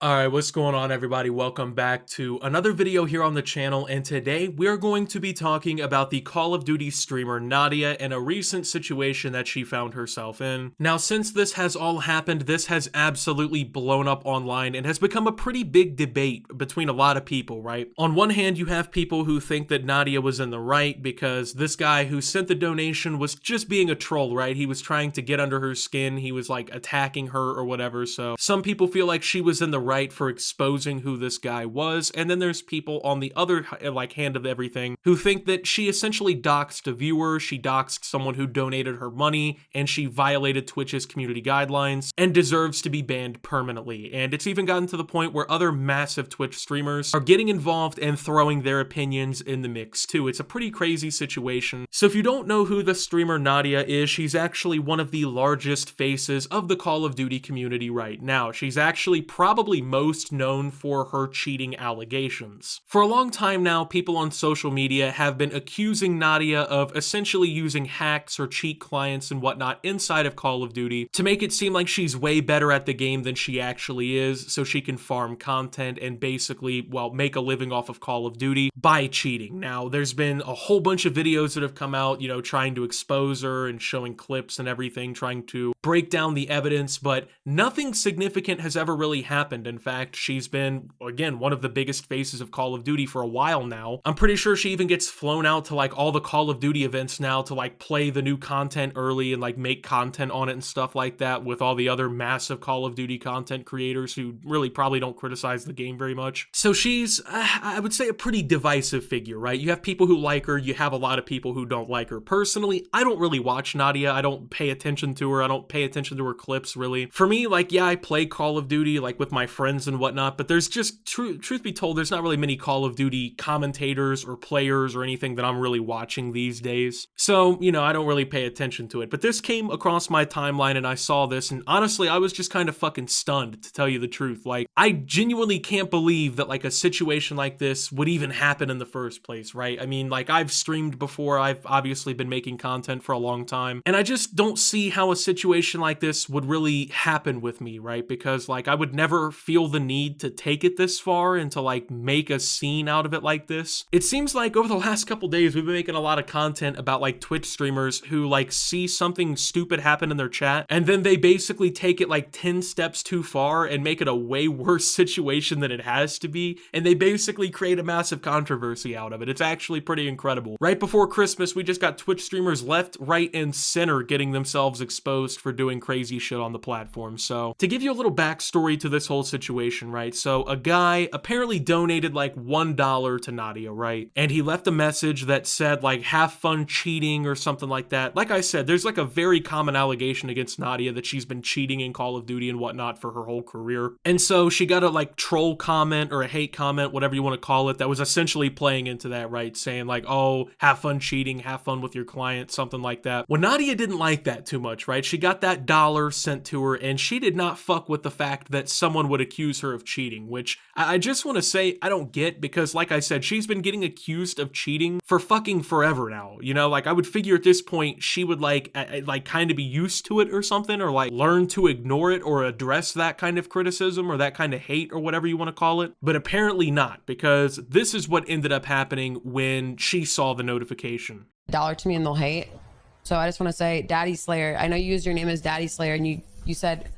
Alright, what's going on everybody? Welcome back to another video here on the channel, and today we're going to be talking about the Call of Duty streamer Nadia and a recent situation that she found herself in. Now, since this has all happened, this has absolutely blown up online and has become a pretty big debate between a lot of people, right? On one hand, you have people who think that Nadia was in the right because this guy who sent the donation was just being a troll, right? He was trying to get under her skin, he was like attacking her or whatever, so some people feel like she was in the right for exposing who this guy was, and then there's people on the other hand of everything who think that she essentially doxed a viewer, she doxed someone who donated her money, and she violated Twitch's community guidelines and deserves to be banned permanently. And it's even gotten to the point where other massive Twitch streamers are getting involved and throwing their opinions in the mix too. It's a pretty crazy situation. So if you don't know who the streamer Nadia is, she's actually one of the largest faces of the Call of Duty community right now. She's actually probably most known for her cheating allegations. For a long time now, people on social media have been accusing Nadia of essentially using hacks or cheat clients and whatnot inside of Call of Duty to make it seem like she's way better at the game than she actually is, so she can farm content and basically, well, make a living off of Call of Duty by cheating. Now, there's been a whole bunch of videos that have come out, trying to expose her and showing clips and everything, trying to break down the evidence, but nothing significant has ever really happened. In fact, she's been, again, one of the biggest faces of Call of Duty for a while now. I'm pretty sure she even gets flown out to like all the Call of Duty events now to like play the new content early and like make content on it and stuff like that with all the other massive Call of Duty content creators who really probably don't criticize the game very much. So she's, I would say, a pretty divisive figure, right? You have people who like her, you have a lot of people who don't like her. Personally, I don't really watch Nadia. I don't pay attention to her. I don't pay attention to her clips, really. For me, like, yeah, I play Call of Duty, like, with my friends and whatnot, but there's just, truth be told, there's not really many Call of Duty commentators or players or anything that I'm really watching these days. So, I don't really pay attention to it. But this came across my timeline and I saw this, and honestly, I was just kind of fucking stunned, to tell you the truth. Like, I genuinely can't believe that, like, a situation like this would even happen in the first place, right? I mean, like, I've streamed before, I've obviously been making content for a long time, and I just don't see how a situation like this would really happen with me, right? Because, like, I would never feel the need to take it this far and to, like, make a scene out of it like this. It seems like over the last couple days, we've been making a lot of content about, like, Twitch streamers who, like, see something stupid happen in their chat, and then they basically take it, like, 10 steps too far and make it a way worse situation than it has to be, and they basically create a massive controversy out of it. It's actually pretty incredible. Right before Christmas, we just got Twitch streamers left, right, and center getting themselves exposed for doing crazy shit on the platform. So, to give you a little backstory to this whole situation, right? So, a guy apparently donated like $1 to Nadia, right? And he left a message that said, like, have fun cheating or something like that. Like I said, there's like a very common allegation against Nadia that she's been cheating in Call of Duty and whatnot for her whole career. And so she got a like troll comment or a hate comment, whatever you want to call it, that was essentially playing into that, right? Saying like, oh, have fun cheating, have fun with your client, something like that. Well, Nadia didn't like that too much, right? She got that dollar sent to her and she did not fuck with the fact that someone would accuse her of cheating, which I just want to say I don't get, because like I said, she's been getting accused of cheating for fucking forever now. Like I would figure at this point she would like kind of be used to it or something, or like learn to ignore it or address that kind of criticism or that kind of hate or whatever you want to call it. But apparently not, because this is what ended up happening when she saw the notification. Dollar to me and they'll hate. So I just want to say, Daddy Slayer, I know you used your name as Daddy Slayer and you said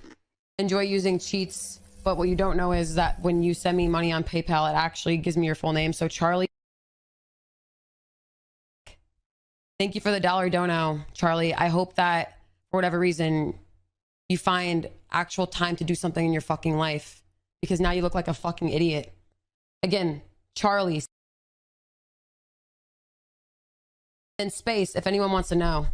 enjoy using cheats, but what you don't know is that when you send me money on PayPal, it actually gives me your full name. So Charlie, thank you for the dollar dono, Charlie. I hope that for whatever reason you find actual time to do something in your fucking life, because now you look like a fucking idiot. Again, Charlie. In space, if anyone wants to know.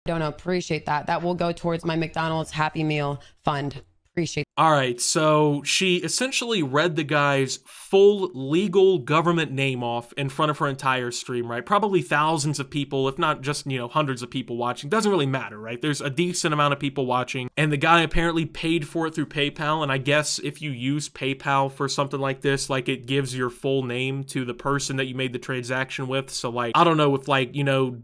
Don't know, appreciate that. That will go towards my McDonald's Happy Meal fund. Appreciate All right, so she essentially read the guy's full legal government name off in front of her entire stream, right? Probably thousands of people, if not just, hundreds of people watching. Doesn't really matter, right? There's a decent amount of people watching, and the guy apparently paid for it through PayPal, and I guess if you use PayPal for something like this, like, it gives your full name to the person that you made the transaction with. So, like, I don't know, if, like,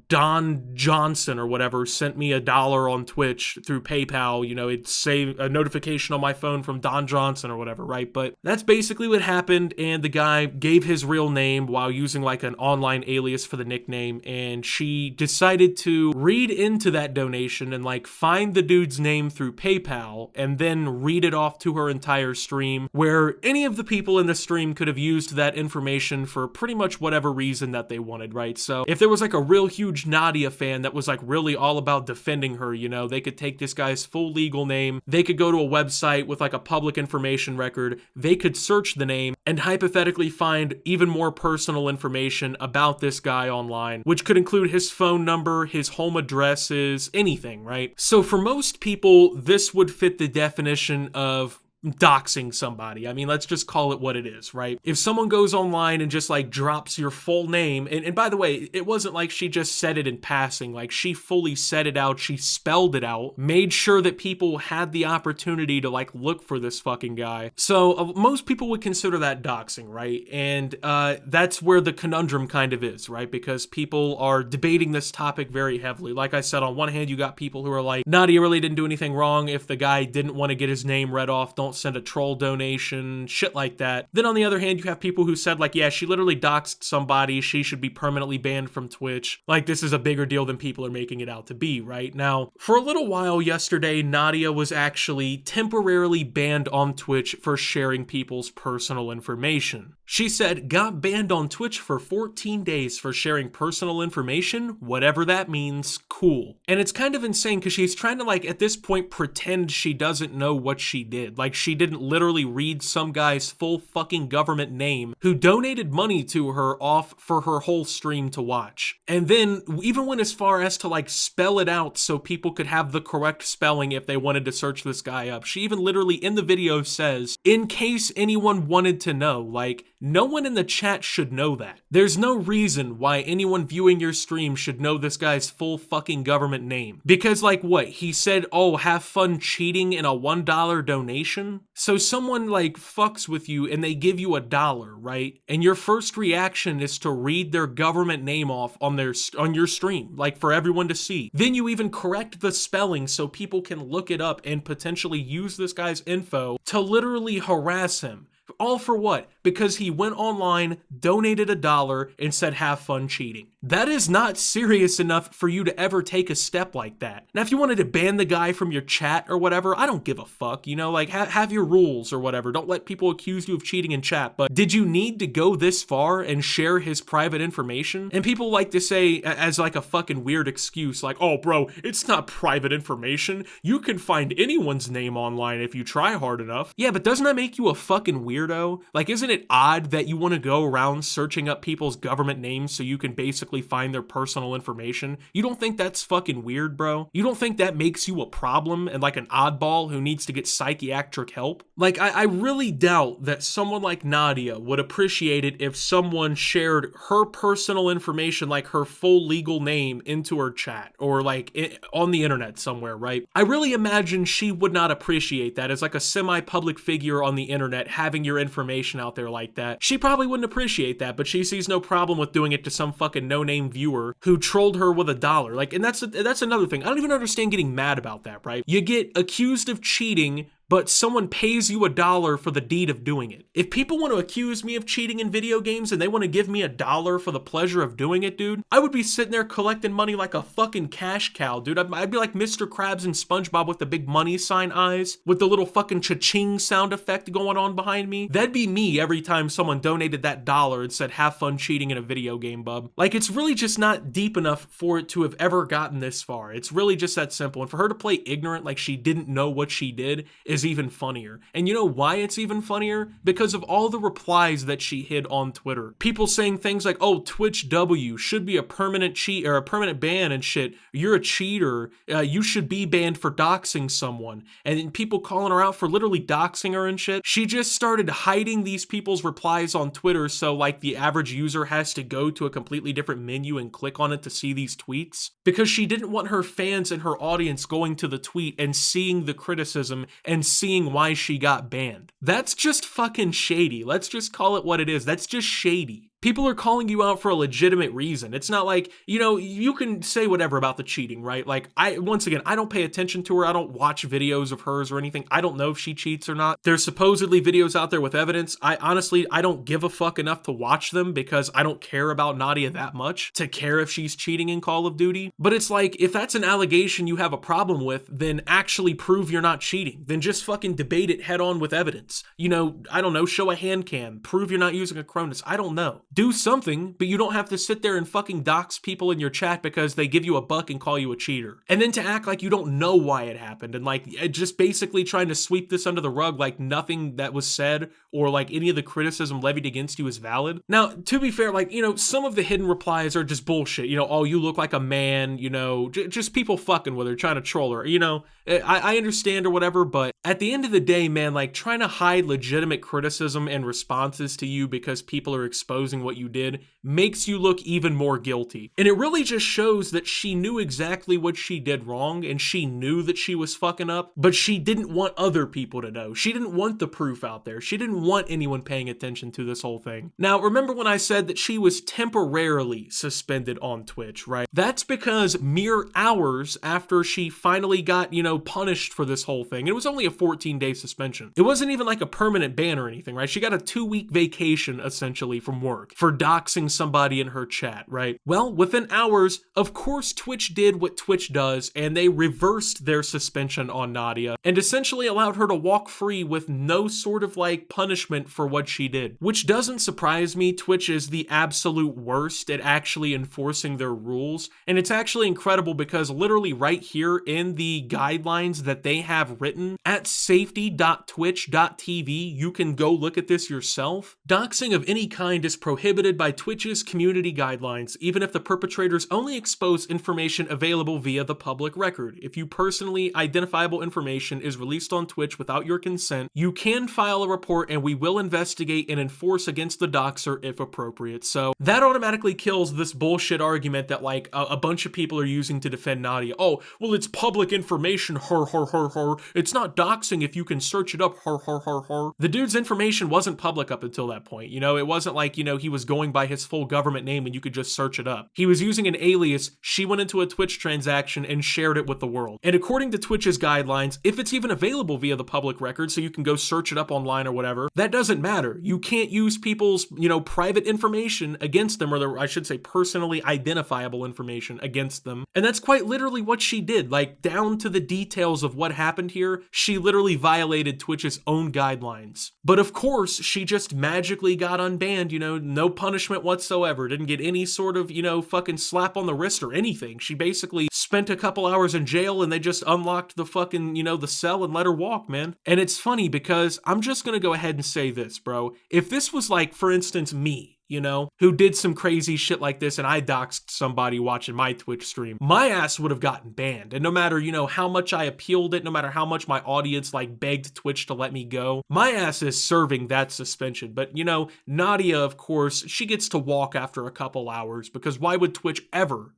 Don Johnson or whatever sent me $1 on Twitch through PayPal, it'd say a notification on my phone from Don Johnson or whatever, right? But that's basically what happened, and the guy gave his real name while using like an online alias for the nickname, and she decided to read into that donation and like find the dude's name through PayPal and then read it off to her entire stream, where any of the people in the stream could have used that information for pretty much whatever reason that they wanted, right? So if there was like a real huge Nadia fan that was like really all about defending her, they could take this guy's full legal name, they could go to a website with like a public information record, they could search the name and hypothetically find even more personal information about this guy online, which could include his phone number, his home addresses, anything, right? So for most people, this would fit the definition of doxing somebody. I mean, let's just call it what it is, right? If someone goes online and just like drops your full name, and by the way, it wasn't like she just said it in passing, like she fully said it out, she spelled it out, made sure that people had the opportunity to like look for this fucking guy. So most people would consider that doxing, right? And that's where the conundrum kind of is, right? Because people are debating this topic very heavily. Like I said, on one hand, you got people who are like, Nadia really didn't do anything wrong. If the guy didn't want to get his name read off, don't send a troll donation, shit like that. Then on the other hand, you have people who said like, yeah, she literally doxed somebody, she should be permanently banned from Twitch. Like, this is a bigger deal than people are making it out to be, right? Now, for a little while yesterday, Nadia was actually temporarily banned on Twitch for sharing people's personal information. She said, got banned on Twitch for 14 days for sharing personal information, whatever that means, cool. And it's kind of insane because she's trying to like, at this point, pretend she doesn't know what she did. Like, she didn't literally read some guy's full fucking government name who donated money to her off for her whole stream to watch. And then even went as far as to like spell it out so people could have the correct spelling if they wanted to search this guy up. She even literally in the video says, in case anyone wanted to know, like, no one in the chat should know that. There's no reason why anyone viewing your stream should know this guy's full fucking government name. Because like what? He said, oh, have fun cheating in a $1 donation? So someone like fucks with you and they give you $1, right? And your first reaction is to read their government name off on your stream, like for everyone to see. Then you even correct the spelling so people can look it up and potentially use this guy's info to literally harass him. All for what? Because he went online, donated $1, and said, have fun cheating. That is not serious enough for you to ever take a step like that. Now, if you wanted to ban the guy from your chat or whatever, I don't give a fuck, like, have your rules or whatever. Don't let people accuse you of cheating in chat. But did you need to go this far and share his private information? And people like to say, as like a fucking weird excuse, like, oh, bro, it's not private information. You can find anyone's name online if you try hard enough. Yeah, but doesn't that make you a fucking weirdo? Like, isn't it odd that you want to go around searching up people's government names so you can basically find their personal information? You don't think that's fucking weird, bro? You don't think that makes you a problem and like an oddball who needs to get psychiatric help? Like, I really doubt that someone like Nadia would appreciate it if someone shared her personal information, like her full legal name, into her chat or like on the internet somewhere, right? I really imagine she would not appreciate that as like a semi-public figure on the internet having your information out there like that. She probably wouldn't appreciate that, but she sees no problem with doing it to some fucking no-name viewer who trolled her with $1. Like, and that's another thing. I don't even understand getting mad about that, right? You get accused of cheating, but someone pays you $1 for the deed of doing it. If people want to accuse me of cheating in video games and they want to give me $1 for the pleasure of doing it, dude, I would be sitting there collecting money like a fucking cash cow, dude. I'd be like Mr. Krabs and SpongeBob with the big money sign eyes, with the little fucking cha-ching sound effect going on behind me. That'd be me every time someone donated that $1 and said, have fun cheating in a video game, bub. Like, it's really just not deep enough for it to have ever gotten this far. It's really just that simple. And for her to play ignorant like she didn't know what she did is is even funnier. And you know why it's even funnier? Because of all the replies that she hid on Twitter. People saying things like, oh, Twitch W should be a permanent cheat or a permanent ban and shit. You're a cheater. You should be banned for doxing someone. And then people calling her out for literally doxing her and shit. She just started hiding these people's replies on Twitter, so like the average user has to go to a completely different menu and click on it to see these tweets, because she didn't want her fans and her audience going to the tweet and seeing the criticism and seeing why she got banned. That's just fucking shady. Let's just call it what it is. That's just shady. People are calling you out for a legitimate reason. It's not like, you know, you can say whatever about the cheating, right? Like, once again, I don't pay attention to her. I don't watch videos of hers or anything. I don't know if she cheats or not. There's supposedly videos out there with evidence. I don't give a fuck enough to watch them because I don't care about Nadia that much to care if she's cheating in Call of Duty. But it's like, if that's an allegation you have a problem with, then actually prove you're not cheating. Then just fucking debate it head on with evidence. You know, I don't know, show a hand cam, prove you're not using a Cronus. I don't know. Do something, but you don't have to sit there and fucking dox people in your chat because they give you a buck and call you a cheater. And then to act like you don't know why it happened and like just basically trying to sweep this under the rug like nothing that was said or like any of the criticism levied against you is valid. Now, to be fair, like, you know, some of the hidden replies are just bullshit. You know, oh, you look like a man, you know, just people fucking with her, trying to troll her. You know, I understand or whatever, but at the end of the day, man, like trying to hide legitimate criticism and responses to you because people are exposing what you did makes you look even more guilty. And it really just shows that she knew exactly what she did wrong and she knew that she was fucking up, but she didn't want other people to know. She didn't want the proof out there. She didn't want anyone paying attention to this whole thing. Now, remember when I said that she was temporarily suspended on Twitch, right? That's because mere hours after she finally got, you know, punished for this whole thing, it was only a 14-day suspension. It wasn't even like a permanent ban or anything, right? She got a 2-week vacation essentially from work for doxing somebody in her chat, right? Well, within hours, of course, Twitch did what Twitch does, and they reversed their suspension on Nadia and essentially allowed her to walk free with no sort of like punishment for what she did. Which doesn't surprise me. Twitch is the absolute worst at actually enforcing their rules, and it's actually incredible because literally right here in the guidelines that they have written at safety.twitch.tv, you can go look at this yourself. Doxing of any kind is prohibited by Twitch's community guidelines, even if the perpetrators only expose information available via the public record. If you personally identifiable information is released on Twitch without your consent, you can file a report and we will investigate and enforce against the doxer if appropriate. So that automatically kills this bullshit argument that like a bunch of people are using to defend Nadia. Oh, well, it's public information, It's not doxing if you can search it up, The dude's information wasn't public up until that point. You know, it wasn't like, you know, he was going by his full government name and you could just search it up. He was using an alias. She went into a Twitch transaction and shared it with the world. And according to Twitch's guidelines, if it's even available via the public record, so you can go search it up online or whatever, that doesn't matter. You can't use people's, you know, private information against them, or I should say personally identifiable information against them. And that's quite literally what she did. Like, down to the details of what happened here, she literally violated Twitch's own guidelines. But of course, she just magically got unbanned, you know, no punishment whatsoever, didn't get any sort of, you know, fucking slap on the wrist or anything. She basically spent a couple hours in jail and they just unlocked the fucking, you know, the cell and let her walk, man. And it's funny because I'm just gonna go ahead and say this, bro. If this was like, for instance, me, you know, who did some crazy shit like this and I doxed somebody watching my Twitch stream, my ass would have gotten banned. And no matter, you know, how much I appealed it, no matter how much my audience like begged Twitch to let me go, my ass is serving that suspension. But, you know, Nadia, of course, she gets to walk after a couple hours because why would Twitch ever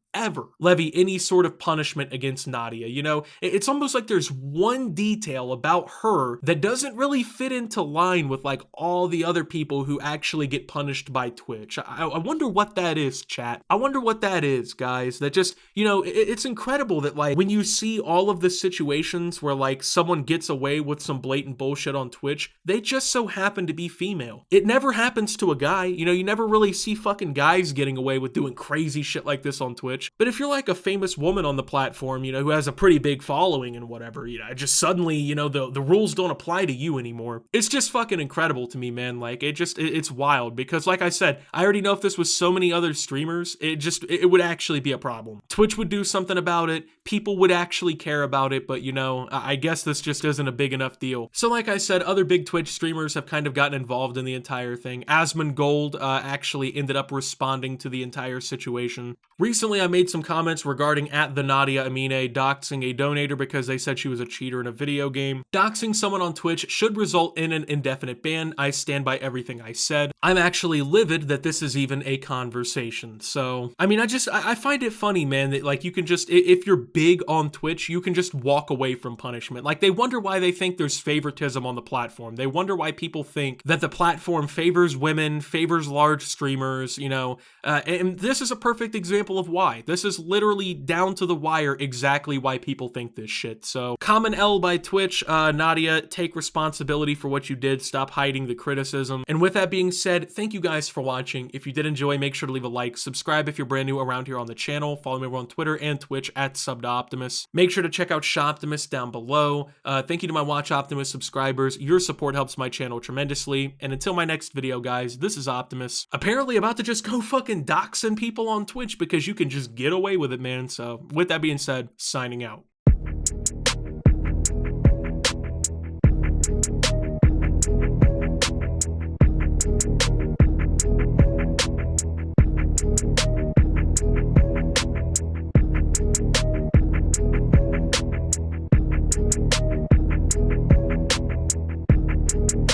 levy any sort of punishment against Nadia? You know, it's almost like there's one detail about her that doesn't really fit into line with like all the other people who actually get punished by Twitch. I wonder what that is, chat. I wonder what that is, guys. That just, you know, it's incredible that like when you see all of the situations where like someone gets away with some blatant bullshit on Twitch, they just so happen to be female. It never happens to a guy. You know, you never really see fucking guys getting away with doing crazy shit like this on Twitch. Twitch. But if you're like a famous woman on the platform, you know, who has a pretty big following and whatever, you know, just suddenly, you know, the rules don't apply to you anymore. It's just fucking incredible to me, man. Like, it's wild because, like I said, I already know if this was so many other streamers, it would actually be a problem. Twitch would do something about it. People would actually care about it, but you know, I guess this just isn't a big enough deal. So like I said, other big Twitch streamers have kind of gotten involved in the entire thing. Asmongold actually ended up responding to the entire situation. Recently, I made some comments regarding @the Nadia Amine doxing a donator because they said she was a cheater in a video game. Doxing someone on Twitch should result in an indefinite ban. I stand by everything I said. I'm actually livid that this is even a conversation. So, I mean, I find it funny, man, that like you can just, if you're big on Twitch, you can just walk away from punishment. Like, they wonder why they think there's favoritism on the platform. They wonder why people think that the platform favors women, favors large streamers, you know, and this is a perfect example of why. This is literally down to the wire exactly why people think this shit. So, common L by Twitch. Nadia, take responsibility for what you did. Stop hiding the criticism. And with that being said, thank you guys for watching. If you did enjoy, make sure to leave a like, subscribe if you're brand new around here on the channel, follow me over on Twitter and Twitch @subtooptimus. Make sure to check out Shoptimus down below. Thank you to my Watch Optimus subscribers. Your support helps my channel tremendously. And until my next video, guys, this is Optimus. Apparently about to just go fucking doxing people on Twitch because you can just get away with it, man. So with that being said, signing out.